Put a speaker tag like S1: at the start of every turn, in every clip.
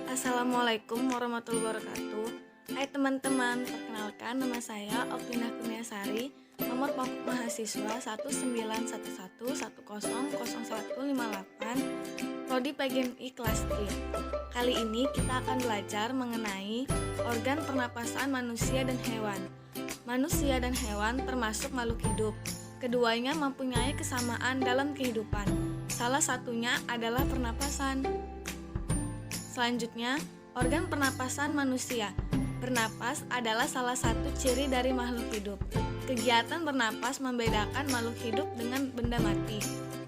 S1: Assalamualaikum warahmatullahi wabarakatuh. Hai teman-teman, perkenalkan nama saya Oktina Kurniasari, nomor pokok mahasiswa 19111100158, prodi PGMI kelas D. Kali ini kita akan belajar mengenai organ pernapasan manusia dan hewan. Manusia dan hewan termasuk makhluk hidup. Keduanya mempunyai kesamaan dalam kehidupan. Salah satunya adalah pernapasan. Selanjutnya, organ pernapasan manusia. Bernapas adalah salah satu ciri dari makhluk hidup. Kegiatan bernapas membedakan makhluk hidup dengan benda mati.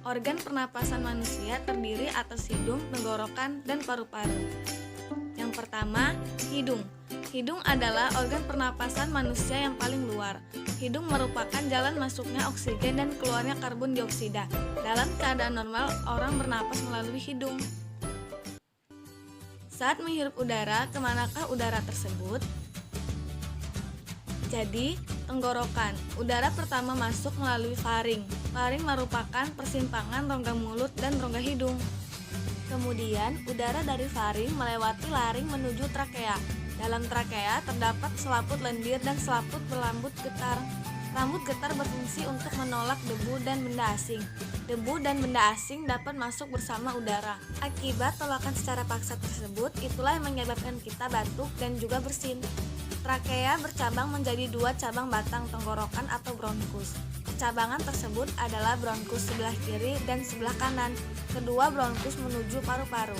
S1: Organ pernapasan manusia terdiri atas hidung, tenggorokan, dan paru-paru. Yang pertama, hidung. Hidung adalah organ pernapasan manusia yang paling luar. Hidung merupakan jalan masuknya oksigen dan keluarnya karbon dioksida. Dalam keadaan normal, orang bernapas melalui hidung. Saat menghirup udara, kemanakah udara tersebut? Jadi, tenggorokan. Udara pertama masuk melalui faring. Faring merupakan persimpangan rongga mulut dan rongga hidung. Kemudian, udara dari faring melewati laring menuju trakea. Dalam trakea terdapat selaput lendir dan selaput berambut getar. Rambut getar berfungsi untuk menolak debu dan benda asing. Debu dan benda asing dapat masuk bersama udara. Akibat tolakan secara paksa tersebut, itulah yang menyebabkan kita batuk dan juga bersin. Trakea bercabang menjadi dua cabang batang tenggorokan atau bronkus. Cabangan tersebut adalah bronkus sebelah kiri dan sebelah kanan. Kedua bronkus menuju paru-paru.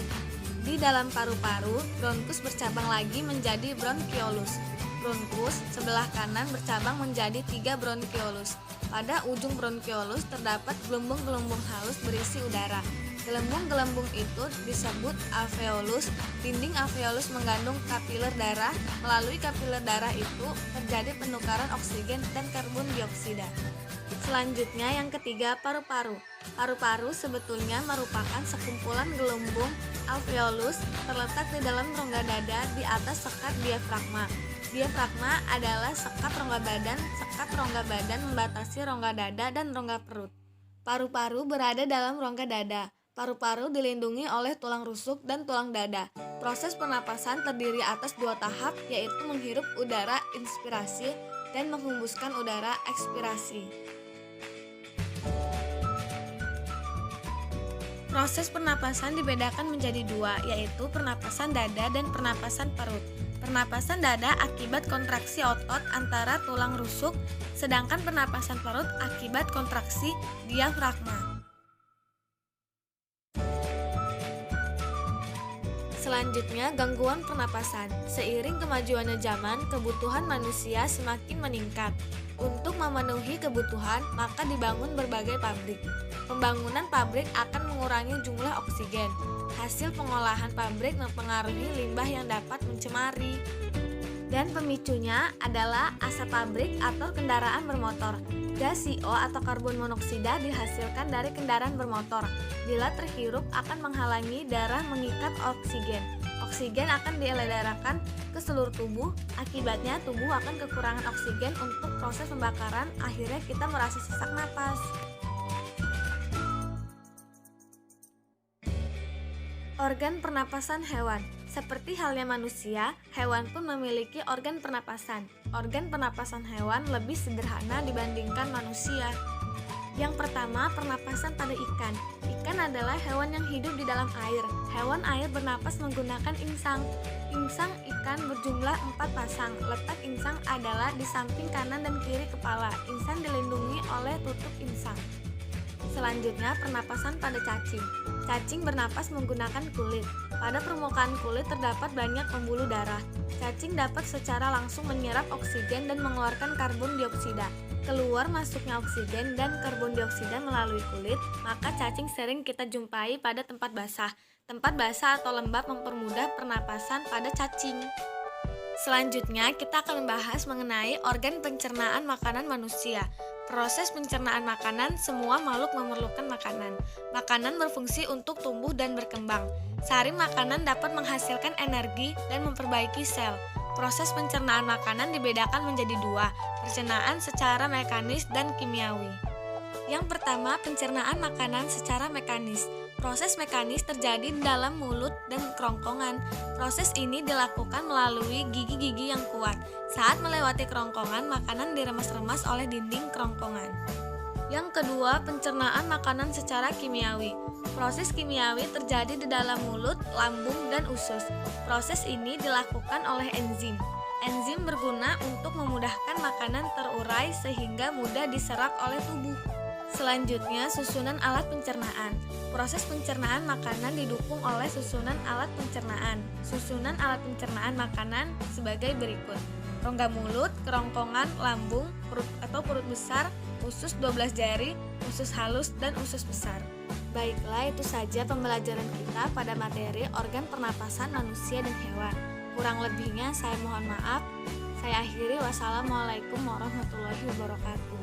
S1: Di dalam paru-paru, bronkus bercabang lagi menjadi bronkiolus. Bronkus sebelah kanan bercabang menjadi 3 bronkiolus. Pada ujung bronkiolus terdapat gelembung-gelembung halus berisi udara. Gelembung-gelembung itu disebut alveolus. Dinding alveolus mengandung kapiler darah. Melalui kapiler darah itu terjadi penukaran oksigen dan karbon dioksida. Selanjutnya yang ketiga, paru-paru. Paru-paru sebetulnya merupakan sekumpulan gelembung alveolus terletak di dalam rongga dada di atas sekat diafragma. Diafragma adalah sekat rongga badan. Sekat rongga badan membatasi rongga dada dan rongga perut. Paru-paru berada dalam rongga dada. Paru-paru dilindungi oleh tulang rusuk dan tulang dada. Proses pernapasan terdiri atas 2 tahap, yaitu menghirup udara inspirasi dan menghembuskan udara ekspirasi. Proses pernapasan dibedakan menjadi 2, yaitu pernapasan dada dan pernapasan perut. Pernapasan dada akibat kontraksi otot antara tulang rusuk, sedangkan pernapasan perut akibat kontraksi diafragma. Selanjutnya, gangguan pernapasan. Seiring kemajuannya zaman, kebutuhan manusia semakin meningkat. Untuk memenuhi kebutuhan, maka dibangun berbagai pabrik. Pembangunan pabrik akan mengurangi jumlah oksigen. Hasil pengolahan pabrik mempengaruhi limbah yang dapat mencemari. Dan pemicunya adalah asap pabrik atau kendaraan bermotor. Gas CO atau karbon monoksida dihasilkan dari kendaraan bermotor. Bila terhirup akan menghalangi darah mengikat oksigen. Oksigen akan diedarkan ke seluruh tubuh. Akibatnya tubuh akan kekurangan oksigen untuk proses pembakaran. Akhirnya kita merasa sesak napas. Organ pernapasan hewan. Seperti halnya manusia, hewan pun memiliki organ pernapasan. Organ pernapasan hewan lebih sederhana dibandingkan manusia. Yang pertama, pernapasan pada ikan. Ikan adalah hewan yang hidup di dalam air. Hewan air bernapas menggunakan insang. Insang ikan berjumlah 4 pasang. Letak insang adalah di samping kanan dan kiri kepala. Insang dilindungi oleh tutup insang. Selanjutnya, pernapasan pada cacing. Cacing bernapas menggunakan kulit. Pada permukaan kulit terdapat banyak pembuluh darah. Cacing dapat secara langsung menyerap oksigen dan mengeluarkan karbon dioksida. Keluar masuknya oksigen dan karbon dioksida melalui kulit, maka cacing sering kita jumpai pada tempat basah. Tempat basah atau lembab mempermudah pernapasan pada cacing. Selanjutnya, kita akan membahas mengenai organ pencernaan makanan manusia. Proses pencernaan makanan, semua makhluk memerlukan makanan. Makanan berfungsi untuk tumbuh dan berkembang. Sari makanan dapat menghasilkan energi dan memperbaiki sel. Proses pencernaan makanan dibedakan menjadi 2, pencernaan secara mekanis dan kimiawi. Yang pertama, pencernaan makanan secara mekanis. Proses mekanis terjadi di dalam mulut dan kerongkongan. Proses ini dilakukan melalui gigi-gigi yang kuat. Saat melewati kerongkongan, makanan diremas-remas oleh dinding kerongkongan. Yang kedua, pencernaan makanan secara kimiawi. Proses kimiawi terjadi di dalam mulut, lambung, dan usus. Proses ini dilakukan oleh enzim. Enzim berguna untuk memudahkan makanan terurai sehingga mudah diserap oleh tubuh. Selanjutnya, susunan alat pencernaan. Proses pencernaan makanan didukung oleh susunan alat pencernaan. Susunan alat pencernaan makanan sebagai berikut: rongga mulut, kerongkongan, lambung, perut besar, usus 12 jari, usus halus, dan usus besar. Baiklah, itu saja pembelajaran kita pada materi organ pernapasan manusia dan hewan. Kurang lebihnya saya mohon maaf. Saya akhiri, wassalamualaikum warahmatullahi wabarakatuh.